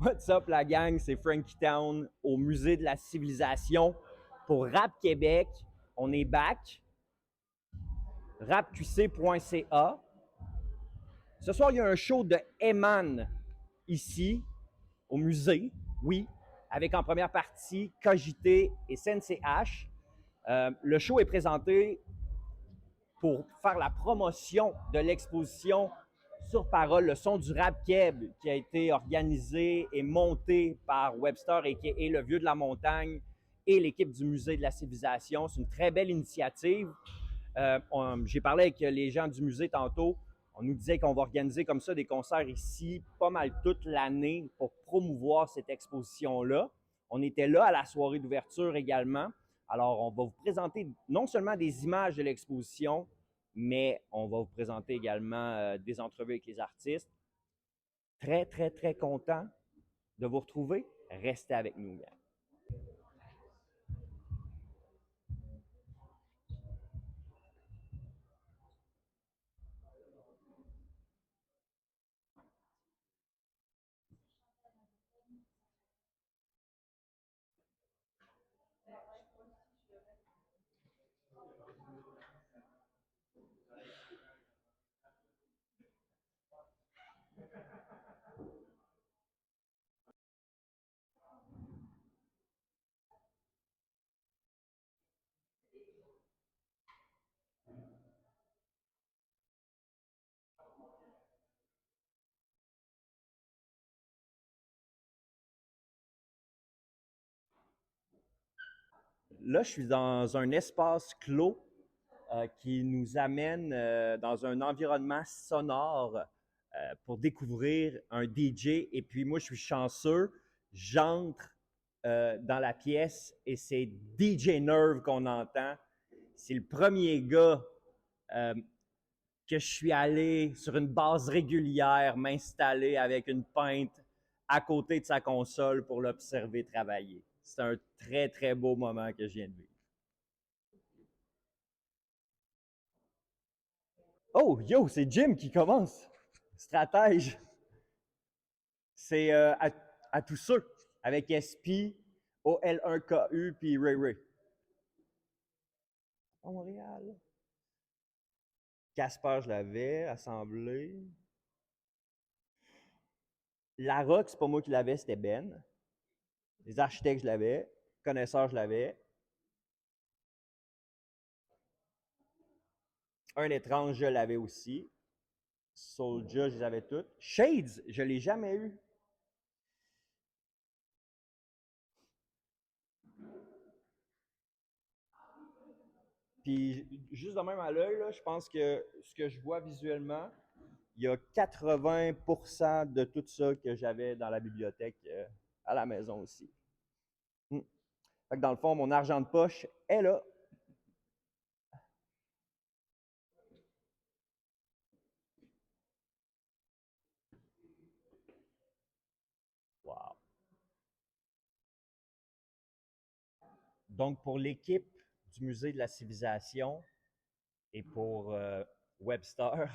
What's up la gang, c'est Frankie Town au Musée de la Civilisation pour Rap Québec. On est back. rapqc.ca. Ce soir, il y a un show de Eman ici au musée, oui, avec en première partie Cogité et CNCH. Le show est présenté pour faire la promotion de l'exposition Sur Parole, le son du rap Québec, qui a été organisé et monté par Webster et le Vieux de la Montagne et l'équipe du Musée de la Civilisation. C'est une très belle initiative. J'ai parlé avec les gens du musée tantôt. On nous disait qu'on va organiser comme ça des concerts ici pas mal toute l'année pour promouvoir cette exposition-là. On était là à la soirée d'ouverture également. Alors, on va vous présenter non seulement des images de l'exposition, mais on va vous présenter également des entrevues avec les artistes. Très, très, très content de vous retrouver. Restez avec nous, gang. Là, je suis dans un espace clos qui nous amène dans un environnement sonore pour découvrir un DJ. Et puis moi, je suis chanceux, j'entre dans la pièce et c'est DJ Nerve qu'on entend. C'est le premier gars que je suis allé sur une base régulière m'installer avec une pinte à côté de sa console pour l'observer travailler. C'est un très, très beau moment que je viens de vivre. Oh, yo, c'est Jim qui commence. Stratège. C'est à tous ceux, avec SP, OL1KU, puis Ray Ray. À Montréal. Casper, je l'avais, Assemblée. La Rock, c'est pas moi qui l'avais, c'était Ben. Les architectes, je l'avais. Connaisseurs, je l'avais. Un étrange, je l'avais aussi. Soulja, je les avais toutes. Shades, je l'ai jamais eu. Puis, juste de même à l'œil, je pense que ce que je vois visuellement, il y a 80% de tout ça que j'avais dans la bibliothèque à la maison aussi. Fait que dans le fond, mon argent de poche est là. Wow. Donc, pour l'équipe du Musée de la Civilisation et pour Webster,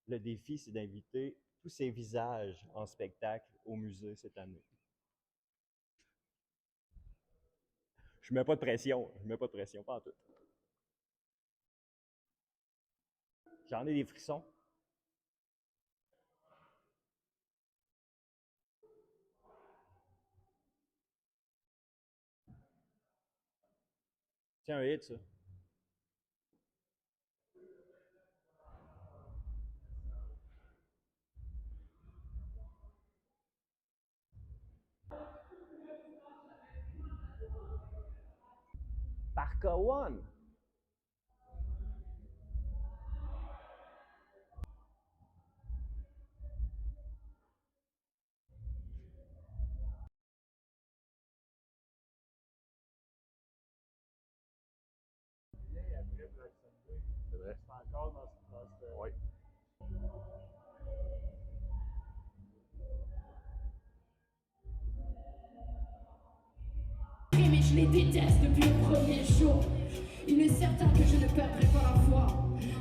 le défi, c'est d'inviter tous ces visages en spectacle au musée cette année. Je mets pas de pression, pas en tout. J'en ai des frissons. C'est un hit, ça. Parka One. C'est vrai. C'est encore dans ce... Oui. Mais je les déteste depuis le premier jour. Il est certain que je ne perdrai pas la foi.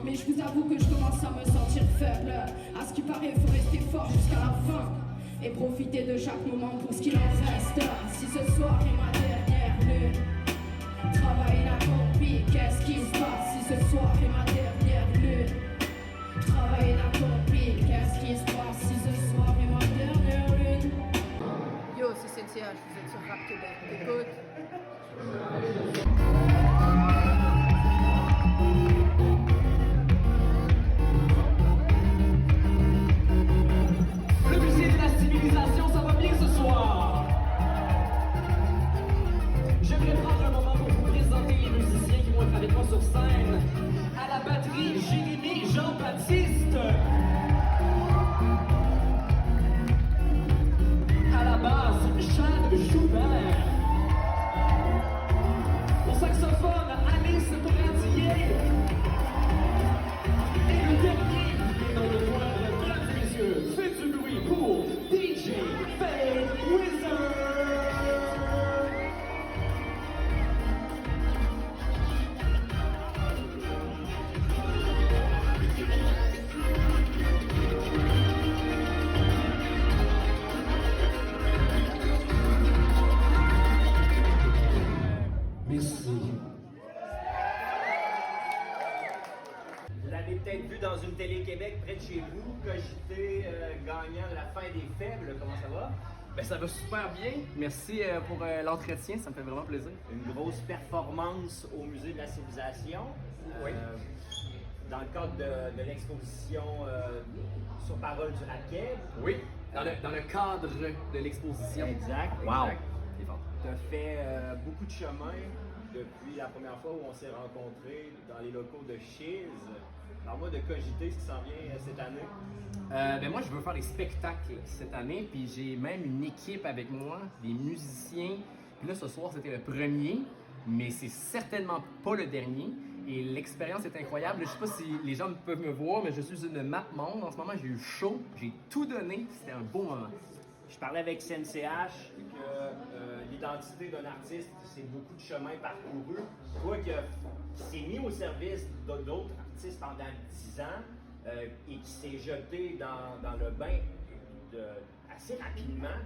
Mais je vous avoue que je commence à me sentir faible. À ce qui paraît, il faut rester fort jusqu'à la fin. et profiter de chaque moment pour ce qu'il en reste. Si ce soir est ma dernière lune, travail inaccompli, qu'est-ce qui se passe? Si ce soir est ma dernière lune, travail inaccompli, qu'est-ce qui se passe? Si ce soir est ma dernière lune. Yo, c'est CNCH, vous êtes sur Rap Québec. Écoute. Le musée de la civilisation, ça va bien ce soir. J'aimerais prendre un moment pour vous présenter les musiciens qui vont être avec moi sur scène. À la batterie, Jérémy Jean-Baptiste. À la basse, Chad Joubert. Au saxophone, Alice Bradier. Et le dernier, qui est dans le coin, mesdames et messieurs, faites du bruit pour DJ Fade Wizard. Merci. Vous l'avez peut-être vu dans une télé-Québec près de chez vous, Cogité gagnant de la fin des faibles. Comment ça va? Ben, ça va super bien. Merci pour l'entretien, ça me fait vraiment plaisir. Une grosse performance au Musée de la Civilisation. Oui. Dans le cadre de l'exposition sur parole du Raquet. Oui, dans le cadre de l'exposition. Exact. Wow. Exact. C'est fort. Tu as fait beaucoup de chemin depuis la première fois où on s'est rencontrés dans les locaux de Chiz. Parle-moi de Cogité, ce qui s'en vient cette année. Ben moi, je veux faire des spectacles cette année, puis j'ai même une équipe avec moi, des musiciens. Puis là, ce soir, c'était le premier, mais c'est certainement pas le dernier. Et l'expérience est incroyable. Je sais pas si les gens peuvent me voir, mais je suis une map monde. En ce moment, j'ai eu chaud, j'ai tout donné. C'était un beau moment. Je parlais avec CNCH que l'identité d'un artiste, c'est beaucoup de chemin parcouru. Toi qui s'est mis au service d'autres artistes pendant 10 ans et qui s'est jeté dans le bain assez rapidement.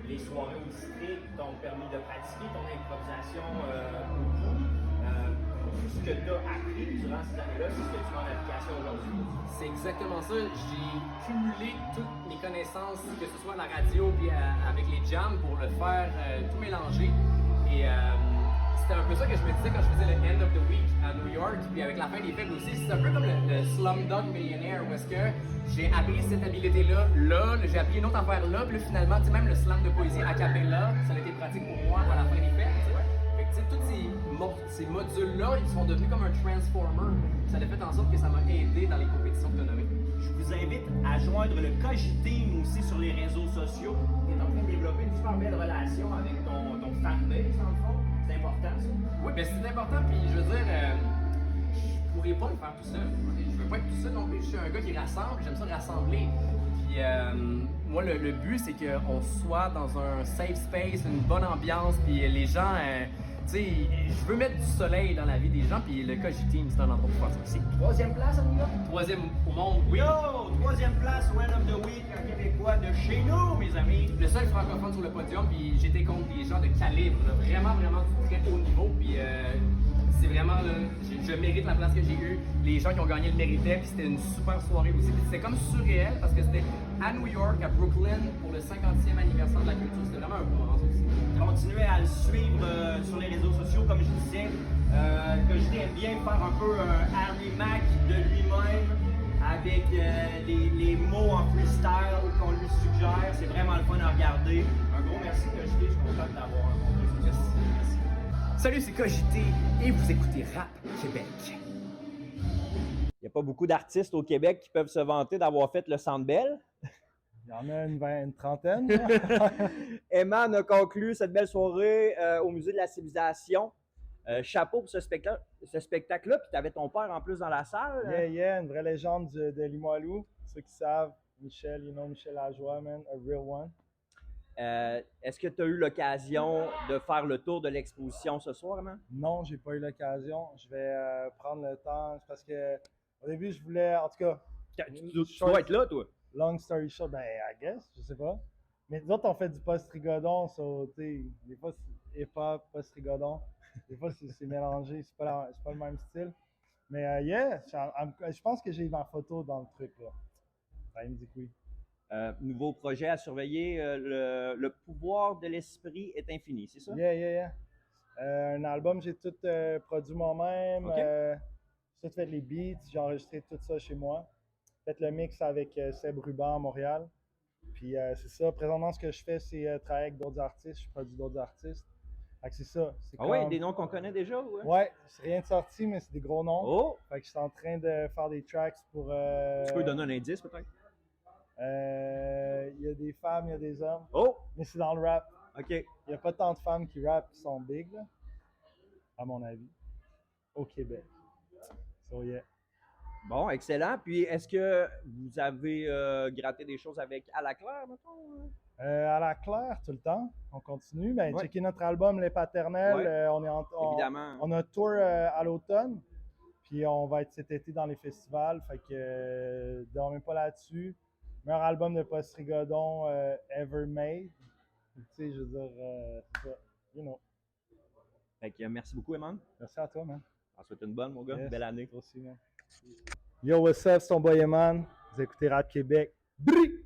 Les soirées au district t'ont permis de pratiquer ton improvisation beaucoup. Tout ce que tu as appris durant ces années-là, c'est ce que tu mets en application aujourd'hui. C'est exactement ça. J'ai cumulé toutes mes connaissances, que ce soit à la radio puis avec les jams, pour le faire tout mélanger. Et c'était un peu ça que je me disais quand je faisais le End of the Week à New York, puis avec la fin des fêtes aussi. C'est un peu comme le Slumdog Millionaire, où est-ce que j'ai appris cette habileté-là, j'ai appris une autre affaire là, puis là, finalement, tu sais, même le slam de poésie a cappella, ça a été pratique pour moi à la fin des fêtes. Fait que, tu sais, tous ces modules-là, ils sont devenus comme un transformer. Ça a fait en sorte que ça m'a aidé dans les compétitions de renommée. Je vous invite à joindre le Cogiteam aussi sur les réseaux sociaux. Tu es en train de développer une super belle relation avec ton fanbase, en fond. C'est important, ça? Oui, ben c'est important, puis je veux dire, je pourrais pas le faire tout seul. Je veux pas être tout seul non plus. Je suis un gars qui rassemble, j'aime ça rassembler. Puis moi, le but, c'est qu'on soit dans un safe space, une bonne ambiance, puis les gens, tu sais, je veux mettre du soleil dans la vie des gens, puis le Cogiteam, c'est un endroit pour faire ça aussi. Troisième place à New York? Troisième au monde, oui. Yo! Troisième place au End of the Week, un Québécois de chez nous, mes amis. Le seul francophone sur le podium, puis j'étais contre des gens de calibre, là, vraiment, vraiment du très haut niveau, puis c'est vraiment, là, je mérite la place que j'ai eue. Les gens qui ont gagné le méritaient, puis c'était une super soirée aussi. Puis c'était comme surréel, parce que c'était à New York, à Brooklyn, pour le 50e anniversaire de la culture. C'était vraiment un beau moment aussi. Continuez à le suivre sur les réseaux sociaux, comme je disais. Cogité aime bien faire un peu un Harry Mack de lui-même, avec les mots en freestyle qu'on lui suggère. C'est vraiment le fun à regarder. Un gros merci, Cogité. Je suis content de t'avoir rencontré. Merci. Salut, c'est Cogité et vous écoutez Rap Québec. Il n'y a pas beaucoup d'artistes au Québec qui peuvent se vanter d'avoir fait le Centre Bell. Il y en a une trentaine. Eman a conclu cette belle soirée au Musée de la Civilisation. Chapeau pour ce spectacle-là. Puis tu avais ton père en plus dans la salle. Yeah, une vraie légende de Limoilou. Ceux qui savent, Michel, Michel Lajoie, man, a real one. Est-ce que tu as eu l'occasion de faire le tour de l'exposition ce soir, man? Non, j'ai pas eu l'occasion. Je vais prendre le temps. C'est parce que au début, je voulais, en tout cas. Tu dois être là, toi. long story short, ben, I guess, je sais pas. Mais nous autres, on fait du post-rigodon, so, tu sais, des fois, c'est hip-hop, post-rigodon. Des fois, c'est mélangé, c'est pas le même style. Mais, yeah, je pense que j'ai ma photo dans le truc, là. Ah, il me dit que oui. Nouveau projet à surveiller, le pouvoir de l'esprit est infini, c'est ça? Yeah. Un album, j'ai tout produit moi-même. Ok. J'ai tout fait les beats, j'ai enregistré tout ça chez moi. Fait le mix avec Seb Ruban à Montréal. Puis c'est ça. Présentement, ce que je fais, c'est travailler avec d'autres artistes. Je produis d'autres artistes. Fait que c'est ça. C'est Ah ouais, des noms qu'on connaît déjà? Ouais. Ouais, c'est rien de sorti, mais c'est des gros noms. Oh! Fait que je suis en train de faire des tracks pour. Tu peux donner un indice peut-être? Il y a des femmes, il y a des hommes. Oh! Mais c'est dans le rap. OK. Il n'y a pas tant de femmes qui rappent qui sont big, là, à mon avis, au Québec. So, yeah. Bon, excellent. Puis, est-ce que vous avez gratté des choses avec À la Claire, mettons? À la Claire, tout le temps. On continue. Ben, Ouais. checker notre album Les Paternels. Ouais. Évidemment. On a un tour à l'automne. Puis on va être cet été dans les festivals. Fait que dormez pas là-dessus. Meilleur album de post-rigodon ever made. Tu sais, je veux dire, c'est ça. You know. Fait que merci beaucoup, Eman. Merci à toi, man. On te souhaite une bonne, mon gars. Yes. Belle année. Toi aussi, man. Yo, what's up, c'est ton boy Eman. Vous écoutez Rap Québec. Bri!